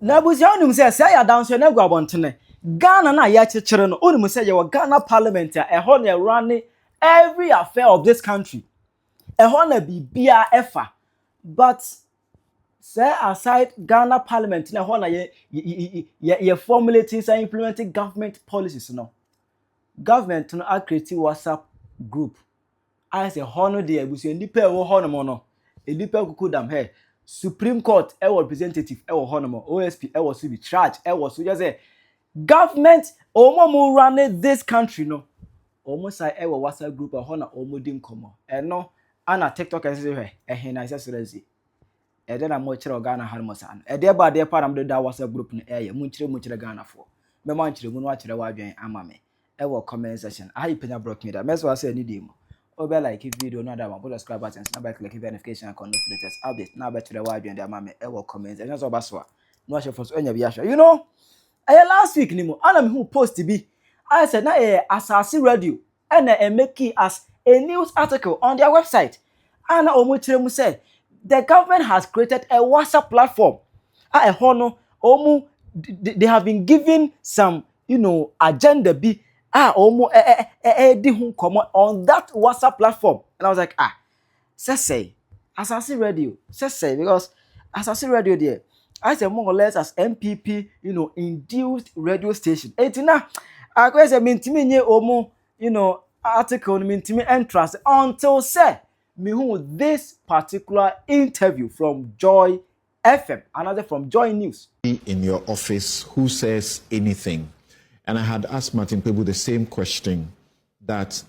Na buzi onum say ya danso na gu abontene. Ghana na ya chechere no onum say ye Ghana parliament a ho na run every affair of this country. Ho na bibia efa. But say aside Ghana parliament na ho na ye formulating say implementing government policies no. Government no create WhatsApp group. I say ho no dey abusu nipa e wo ho no mo no. E nipa kukudam he. Supreme Court representative honomo OSP so be charge so just say government omo run this country no almost say WhatsApp group na omo din komo no ana TikTok say he na say seriously na mo kire Ghana harmo san de ba de para mo da WhatsApp group no mo kire Ghana fo me man kire mu no akire wa adwen ama me comment section I Penyah block me da me so say ni dey mo obe like video no that one put subscribe button na by click notification icon no latest update na by tire wa adwen dey ama me comment and so ba so no share for so enya bi ahwa you know last week ni mo ana me who post bi I said na Asase radio and make as a news article on their website and omo kire mu say the government has created a WhatsApp platform hono omo they have been given some agenda bi omo di hu komo on that WhatsApp platform and I was like say Asase radio say because Asase radio there I say more or less as MPP induced radio station etina I go say mintimi nye omo article mintimi entrance until say me who this particular interview from Joy FM another from Joy News in your office who says anything. And I had asked Martin Pebu the same question, that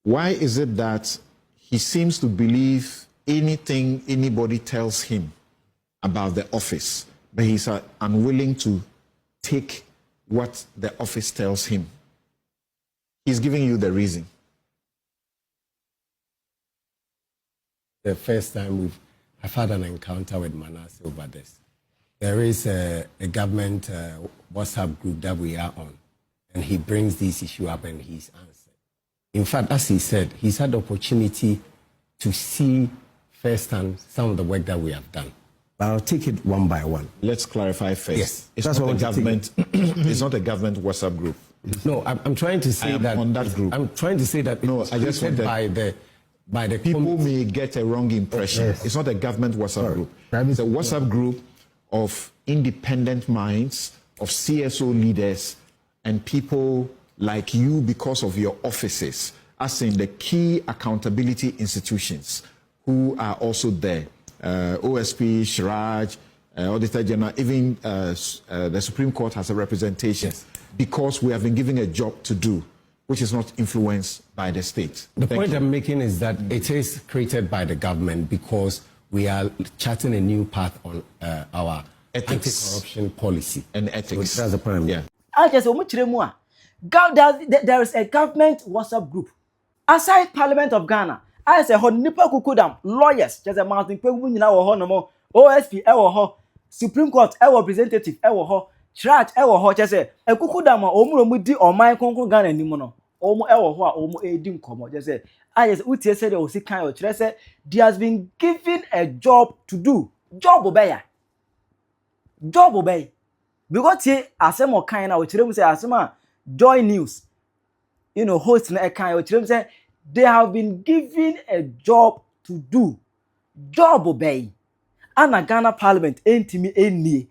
why is it that he seems to believe anything anybody tells him about the office, but he's unwilling to take what the office tells him? He's giving you the reason. The first time I've had an encounter with Manasseh over this. There is a government WhatsApp group that we are on, and he brings this issue up and he's answered. In fact, as he said, he's had the opportunity to see firsthand some of the work that we have done. But I'll take it one by one. Let's clarify first. Yes, it's not a government. It's not a government WhatsApp group. No, I'm trying to say that on that group. I'm trying to say that no, I just want by the people may get a wrong impression. Yes. It's not a government WhatsApp group. It's a WhatsApp group of independent minds, of CSO leaders, and people like you because of your offices, as in the key accountability institutions who are also there. OSP, Shiraj, Auditor General, even the Supreme Court has a representation. Yes. Because we have been given a job to do, which is not influenced by the state. The point I'm making is that it is created by the government because we are charting a new path on our anti-corruption policy. And ethics. So that's the point. Yeah. There is a government WhatsApp group. Aside Parliament of Ghana, I say nipa kukudam lawyers, just a Martin Pebu nyina wo ho no mo, OSP wo ho, Supreme Court representative wo ho, Church wo ho just say ekukudam omu di oman konkon Ghana ni mo no. Omo wo ho a omo edi nkomo just say I just utie say the osikan o kire say there has been given a job to do. Job obey. Because here asem o kan na o kire mu say asem Joy News host na kan o kire say they have been given a job to do. Job obey. And a Ghana Parliament entimi eni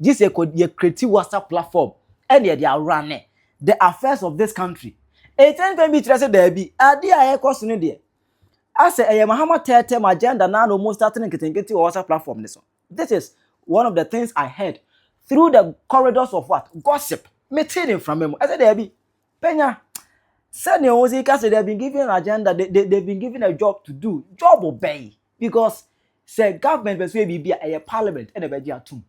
this ye create WhatsApp platform and they are running the affairs of this country. A time can be trusted there be idea question in there. I say Mahama term agenda now almost starting getting WhatsApp platform this one. This is one of the things I heard through the corridors of what? Gossip. Meeting from him. I said there be Penyah. Senior Ozika said they've been given an agenda, they've been given a job to do. Job obey. Because say government be a parliament and a bedia too.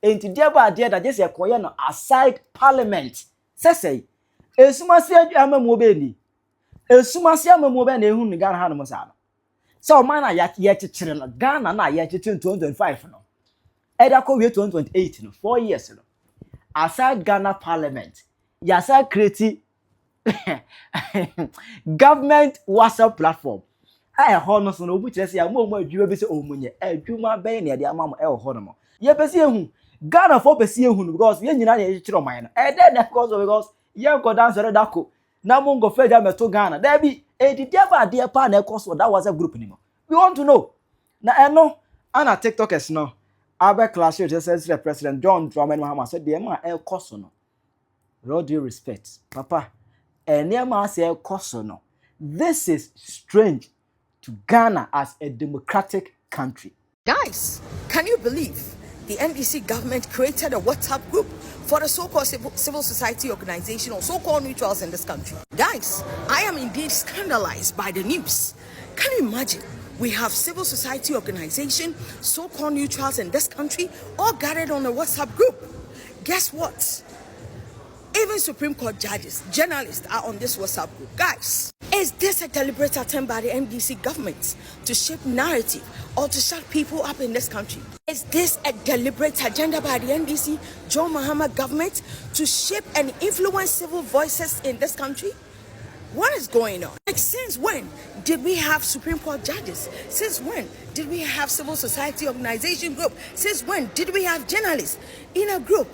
And today that just a koyano aside parliament. Say esumasi amamu obeni. Esumasi amamu obeni ehun ni Ghana hanu mosano. So man na yet children Ghana na yet 2025 no. Edako we 2028 no 4 years no. Aside Ghana parliament, yasa create government WhatsApp platform. I hono so no bu kire se ya mo adwuma bi se omunye adwuma ben ne de amam e ho no mo. Ye pese ehu Ghana for pesi ehunu because ye nyina na ye chiro man no then because ye go dance dako na mo go feja meto Ghana there be did ever there pa na ekoso that was a group ni mo we want to know na eno ana tiktokers no abe clash with the president John Dramani Mahama said the ma ekoso no with all due respect papa enema say ekoso no this is strange to Ghana as a democratic country. Guys, can you believe the NDC government created a WhatsApp group for the so-called civil society organization or so-called neutrals in this country? Guys, I am indeed scandalized by the news. Can you imagine? We have civil society organization, so-called neutrals in this country, all gathered on a WhatsApp group. Guess what? Even Supreme Court judges, journalists are on this WhatsApp group. Guys, is this a deliberate attempt by the NDC government to shape narrative or to shut people up in this country? Is this a deliberate agenda by the NDC, John Mahama government, to shape and influence civil voices in this country? What is going on? Like, since when did we have Supreme Court judges? Since when did we have civil society organization group? Since when did we have journalists in a group?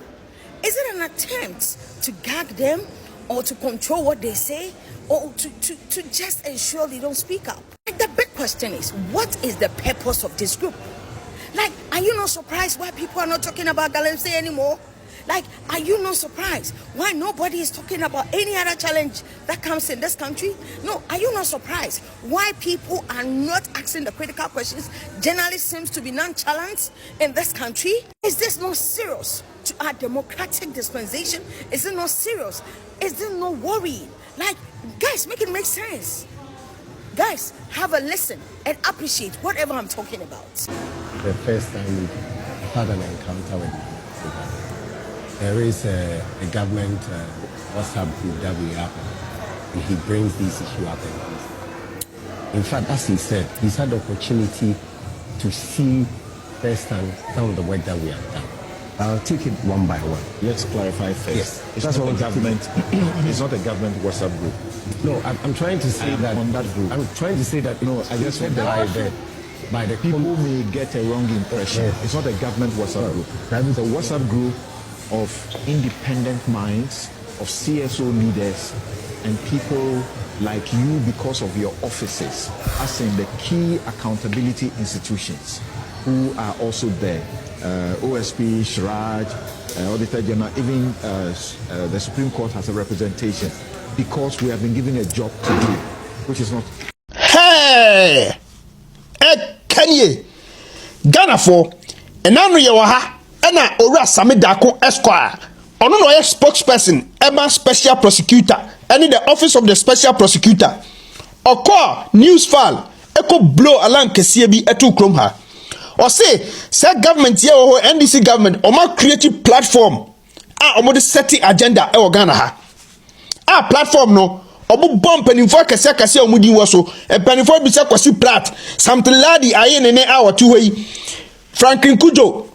Is it an attempt to gag them or to control what they say or to just ensure they don't speak up? Like, the big question is, what is the purpose of this group? Like, are you not surprised why people are not talking about Galamsey anymore? Like, are you not surprised why nobody is talking about any other challenge that comes in this country? No, are you not surprised why people are not asking the critical questions? Journalists seem to be nonchalant in this country. Is this not serious to our democratic dispensation? Is it not serious? Is there no worry? Like, guys, make it make sense. Guys, have a listen and appreciate whatever I'm talking about. The first time we had an encounter with him. There is a government WhatsApp group that we have, and he brings this issue up. In fact, as he said, he's had the opportunity to see firsthand some of the work that we have done. I'll take it one by one. Let's clarify first. Yes. It's not a government. It's not a government WhatsApp group. No, I'm trying to say that on that group. I'm trying to say that. No, I just said that by the people may get a wrong impression. Yes. It's not a government WhatsApp group. It's a WhatsApp group of independent minds, of CSO leaders, and people like you because of your offices, as in the key accountability institutions who are also there. OSP, Shraj, Auditor General, even the Supreme Court has a representation because we have been given a job to do, which is not. Hey! Kanye! Ghana for, and now you are. Ena Ora Samidako Esquire. Ono no spokesperson, Emma Special Prosecutor, and in the Office of the Special Prosecutor. Oko news file, Eko blow alarm Kesiebi etu kromha. Or say government here or NDC government, or more creative platform. Omo de seti agenda e Ghana ha. Platform no. Omo bomb penifo kase omudi waso. E penifo bisa kwasi plat. Something ladi aye nene awa tuwei. Franklin Kujo.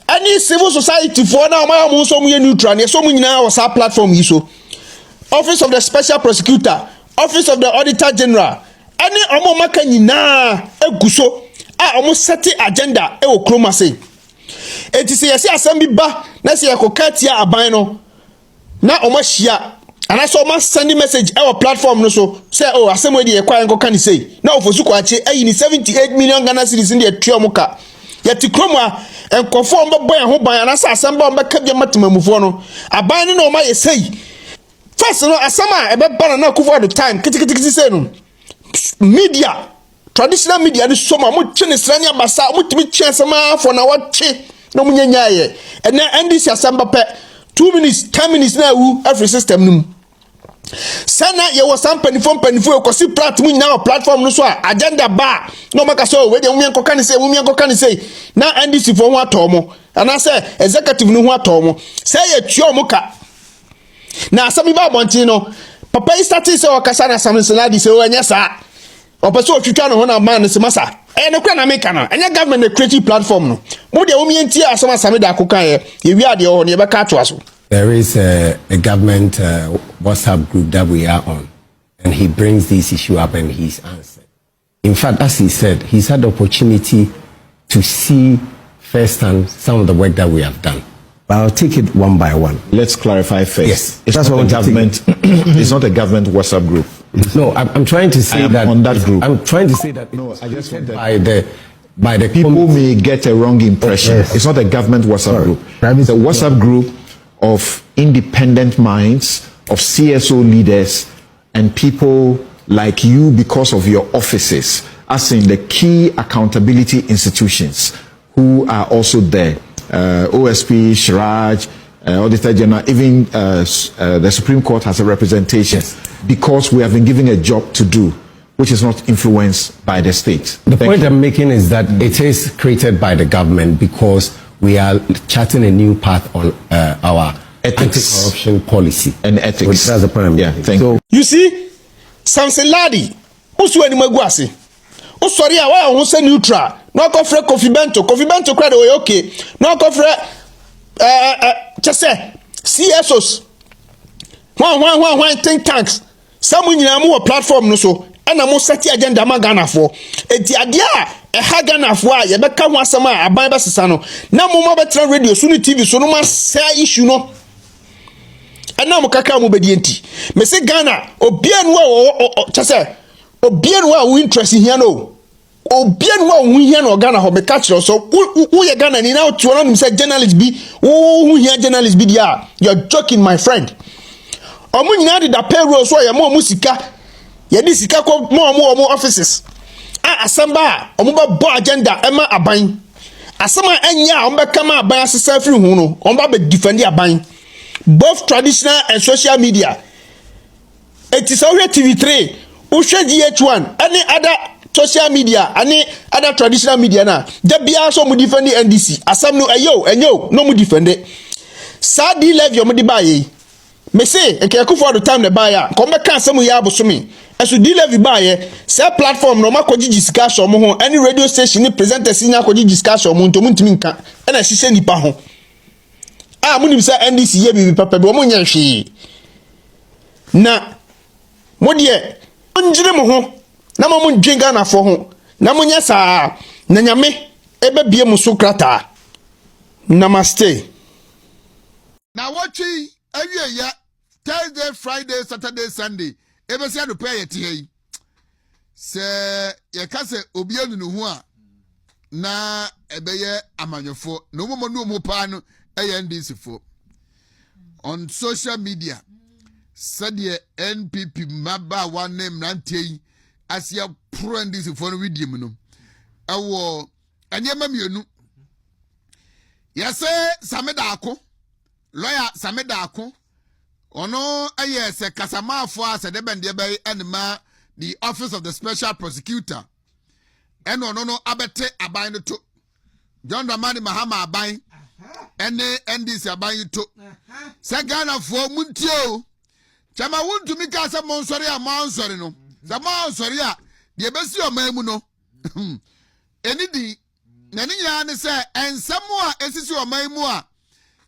Any civil society for now, my home so neutral, so many now was our platform. Office of the Special Prosecutor, Office of the Auditor General, any omo makani na eguso, almost set agenda, e okroma say. It is a assembly ba, na se yakokatia abano, na omo shia, and I saw my sending message our platform no so say oh assembly the ekwa nko kan say. Now for suko ache e 78 million Ghana cedis in the triomuka. Yeti kroma and conform boy and home and as assemble back up your matamamufono. A binding on my say. First, no, as summer about banana cover the time. Media, traditional media, this summer, much chance Rania Basa, much chance for now. What no munyaye. And now end this assembly 2 minutes, 10 minutes now, every system. Sana ye was some penifo because see platform now platform no so agenda bar no maka so we dey women ko kan say na NDC for ho atomo and I say executive no ho atomo say ye tuo ka na asami ba bontin no papa is starting say okasa na sam senadi say o anya sa opeso otwitwa no ho na man se masa no kra na make na anya government na creative platform no mo dey women tie asami da akokan ye wi ade o ne be ka to aso. There is a government WhatsApp group that we are on, and he brings this issue up and he's answered. In fact, as he said, he's had the opportunity to see firsthand some of the work that we have done. But I'll take it one by one. Let's clarify first. Yes, it's that's not what a government. It's not a government WhatsApp group. No, I'm trying to say that on that group. I'm trying to say that no, I just want by the people may get a wrong impression. Yes. It's not a government WhatsApp group. It's a WhatsApp group of independent minds, of CSO leaders, and people like you because of your offices, as in the key accountability institutions who are also there. OSP, Shiraj, Auditor General, even the Supreme Court has a representation, because we have been given a job to do, which is not influenced by the state. The point I'm making is that it is created by the government because we are charting a new path on our anti-corruption policy and ethics. Which that's the point I'm making. Thank you. You see, Samson Ladi, usu eni maguasi. Usori a wa won se neutral. No ko fre Kofi Bento credit we okay. No ko fre chese CSOs. One think tanks. Some nyina mo platform no so. Ana mo set agenda ma Ghana for. Enti ade a ha Ghana for a ye beka ho asem a aban ba sesa no. Na mo betra radio so ni TV so no ma say issue no. Ana mo kaka mo bedi enti. Me se Ghana obian wo chese obian wo interest here no. Obian wo here no Ghana ho be catch so who ye Ghana ni na to no say journalist bi who here journalist bi dia. You're joking, my friend. Omo nyina de da payroll so ye mo sika. Ye di sika ko mo offices. Asamba omo ba bo agenda ema aban. Asama anya omo be kama aban asesa free hu no. Omo ba be defend aban. Both traditional and social media. It is already TV3, Usha GH1, any other social media, any other traditional media na. Jabia so mu defend the NDC. Asam no ayo, no mu defend it. Sadi levy o mu di baye. Me say, enke akufo the time the buyer. Come back kan samu ya abosumi. Esu di levy baye, say platform no makoji discussion mo ho, any radio station ni presenters ni akoji discussion mo ntomu ntimi nka. E na hihye nipa ho. Munim say NDC ye bibi papa bi o munya hwe na modie onjire mo ho na mo ndwen Ghana fo ho na munya saa na nyame ebe bie mu so krata. Namaste. Na watchi awie ya Thursday, Friday, Saturday, Sunday ebe se ado pay yete yi se ye ka se obi anu no ho a na ebe ye amanyofo no mo no mo pa no NDC for on social media said the NPP maba one name nanti as ya pro NDC for video no awo anyema mienu yase Samedako lawyer Samedako ono ayese kasamafo ase de bende be enema the office of the special prosecutor eno no abete aban no to John Dramani Mahama aban ene NDC aban to se Ghana for muntio chama Wontumi ka se monsori a monsori no se monsori a de besi o man mu no eni di na ni nya ne se ensemu a esisi o man mu a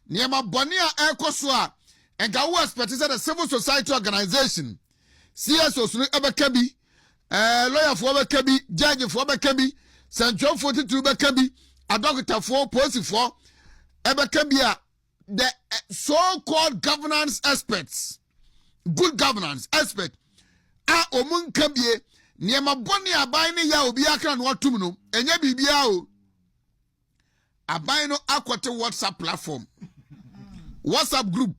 niema bone a ekoso a enka wo expect say the civil society organization CSO so ebeka bi lawyer for ebeka bi judge for ebeka bi central 42 ebeka bi a doctor for police for Ebekabia, the so-called governance experts, good governance expert, omun kambie, niema boni abayne ya obi akra no atum no, enye bibia o. Abayno akwate WhatsApp platform. WhatsApp group.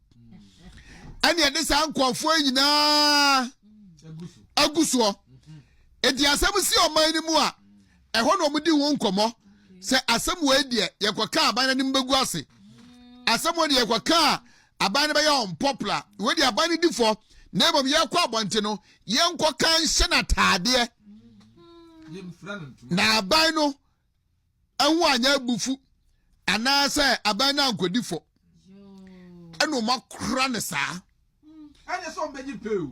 Ani ade sa ankwafo nyina aguso. Edi asem si oman ni mu a, ehɔ no mudi won komo. Se asem we die yekwaka aban ni mbegu ase asem we die yekwaka aban be ya unpopular we die aban di fo na ebom ye kwa abonte no ye nkoka nhye na taade na aban no anwu anya bufu ana se aban na ankodi fo eno makra ne saa anya so mbeji peu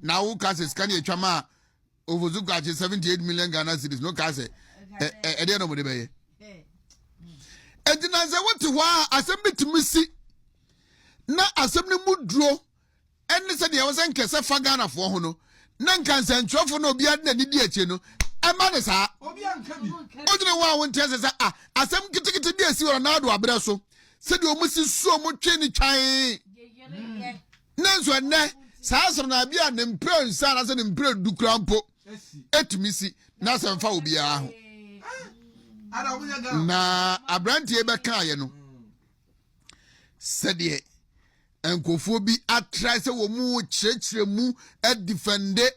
na wo ka se scan ye twama ovozuka 78 million Ghana cedis no ka se ede no mo de beye edina ze wote ho asem bitimisi na asem ne mudro enne se de wo se nkese fa Ghana fo ho no na nkanse ntwofo no obi ade na di eche no man is a Odin wa won tell say asem kitikiti bi esi wora na do abere so se de omusi so mo twe ni twan nanso ne saa asem na bia ne mpre nsa na se ne mpre dukura mpo etumi si na se mfa obi a ho na abrantie be kan ye no se de enkofo bi atrai se wo mu kyerɛkyerɛ mu e defende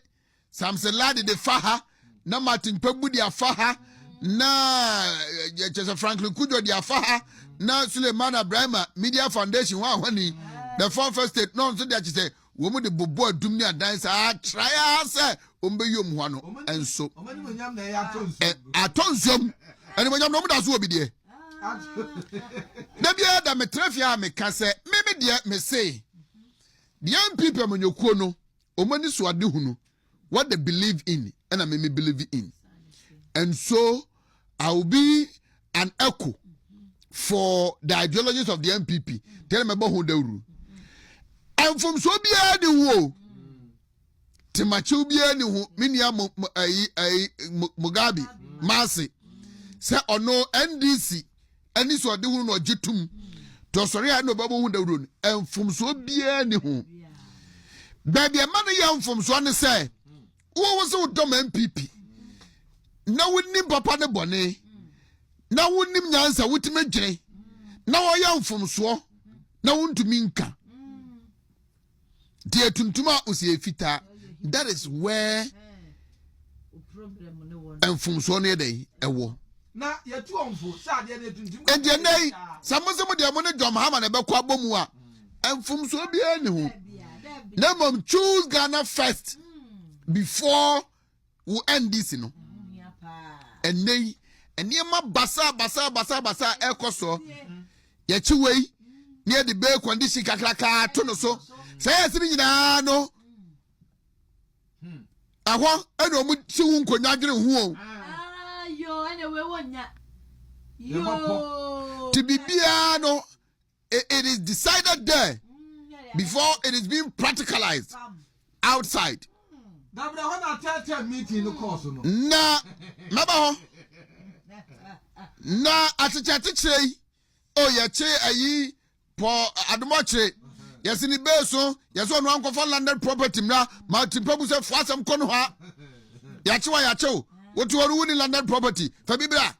Samson Ladi de faha na Martin Pegbu di afaha na Jesse Franklin Kujo di afaha na Suleiman Abrahama Media Foundation wa wani the first state no so dey say wo mu de bobo adum ni adan sa try say ombe yom ho no enso atonsom ani monyam no mu da so obi de na bia da metrafia me ka say me de me say the young people monyokuo no omani so ade hunu what they believe in and I may believe in. And so I will be an echo for the ideologies of the MPP. Tell them about who they rule. And from so be any wo. Timachu be any who minia Mugabe Masi. Say or no NDC. And this what they will not jitum. To sorry I know about who they rule. And from so be any who. Baby a man young from so say. Who was a dumb MPP? Now we nim papa ne bone. Now we nim nyansa wutime dwene. Now I am from so. Now Wontumi nka. Dear tuntuma usi efita. That is where and from so near day ewo. Na ye tu onfo sa de ne tuntum. And ye nay samoso de amone John Mahama na be kwa bomu a. And from so be any ho. Na mom choose Ghana first. Before we end this, you know, and they and near my basa ekoso yachiwe near the bay condition kakraka tono so say asimi nyina no ahwa eno mu chi hu nkonya dwere hu o yo anyway wonya yo tibibia no it is decided there before it is being practicalized outside. Dabra hona tete meeting no course no. Na maba ho. Na atichatichei o ye che ayi po adomochire. Yes ni beso, yes onu ankofo landed property mra, ma timpabu se fuasam kono ha. Ya chewa ya chew. Wotu oru ni landed property. Fa bibra.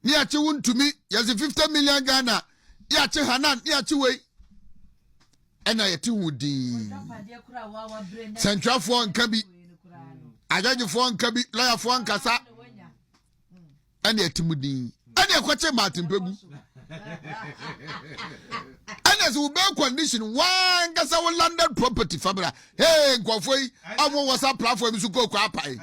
Ni ya che Wontumi, yes 50 million Ghana. Ya che Hanan, ya che we. Ena yeti wudi Central for nkabi Ajaji for nkabi lawyer for nkasa ena yeti mudi ena yakwache Martin Pegbu ena so be condition one nkasa wo landed property fabra hey nkofo yi awo WhatsApp platform su ko kwa apai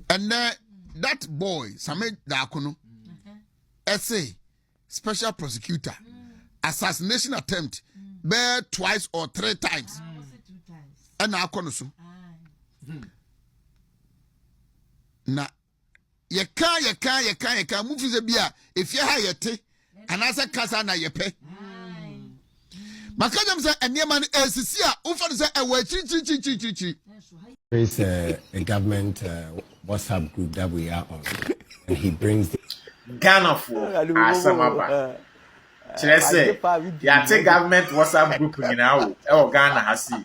and that boy Same Dakono essay special prosecutor assassination attempt bear twice or 3 times and now so na ye can move is bia if you ha yete and as a kasa na ye pe makajam say eniema no esisi a ufa say e wa chi there is a government WhatsApp group that we are on and he brings Ghana for Asamaba. Chese, yate government WhatsApp group nyina wo Ghana hasi.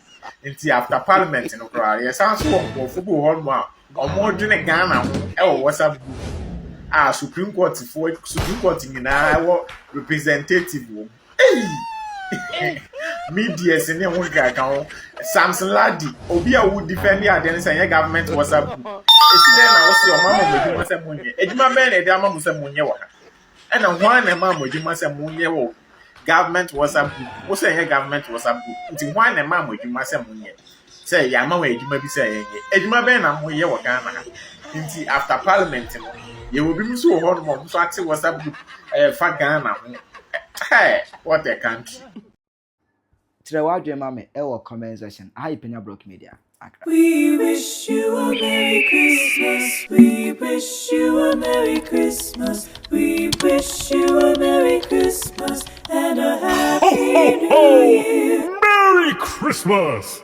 Nti after parliament no kra, ye san so of go hon ma. Omo dwene Ghana wo WhatsApp group. Supreme Court nyina wo representative wo. Hey! Media se ne ho ga Samson Ladi, obi a wo defend ya den say government WhatsApp group. Esi na wo se o mama modwuma se munye. Ejuma ben na de ama mu se munye wo ha. And then one and mamma, you must have money. Government WhatsApp group. What's a government WhatsApp group? Until one and mamma, you must have money. Say, Yama, you may be saying, Edma Ben, I'm here, what Ghana. Until after Parliament, you will be so horrible. So I say, WhatsApp group, for Ghana. Hey, what a country. Trewadwe mame ewo comment section. Hi Penyah Block Media. We wish you a Merry Christmas. We wish you a Merry Christmas. We wish you a Merry Christmas and a Happy New Year. Merry Christmas!